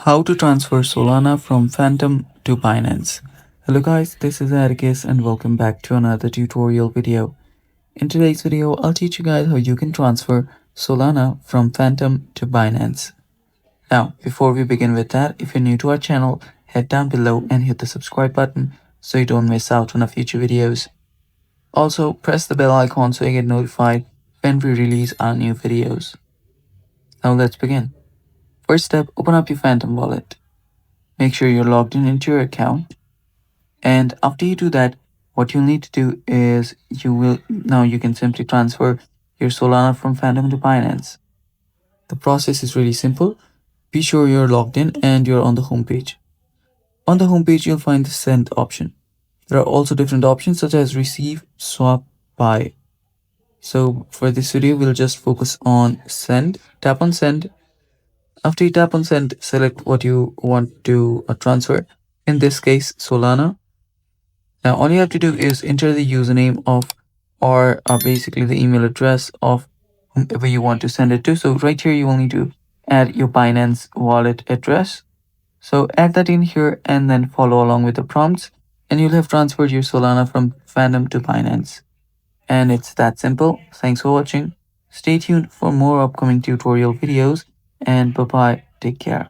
How to transfer Solana from Phantom to Binance. Hello guys, this is Atticus and welcome back to another tutorial video. In today's video, I'll teach you guys how you can transfer Solana from Phantom to Binance. Now, before we begin with that, if you're new to our channel, head down below and hit the subscribe button so you don't miss out on our future videos. Also, press the bell icon so you get notified when we release our new videos. Now let's begin. First step, open up your Phantom wallet. Make sure you're logged in into your account. And after you do that, what you'll need to do is you can simply transfer your Solana from Phantom to Binance. The process is really simple. Be sure you're logged in and you're on the home page. On the home page, you'll find the send option. There are also different options such as receive, swap, buy. So for this video, we'll just focus on send. Tap on send. After you tap on send, select what you want to transfer. In this case, Solana. Now, all you have to do is enter the username of or basically the email address of whomever you want to send it to. So right here, you will need to add your Binance wallet address. So add that in here and then follow along with the prompts and you'll have transferred your Solana from Phantom to Binance. And it's that simple. Thanks for watching. Stay tuned for more upcoming tutorial videos and bye-bye. Take care.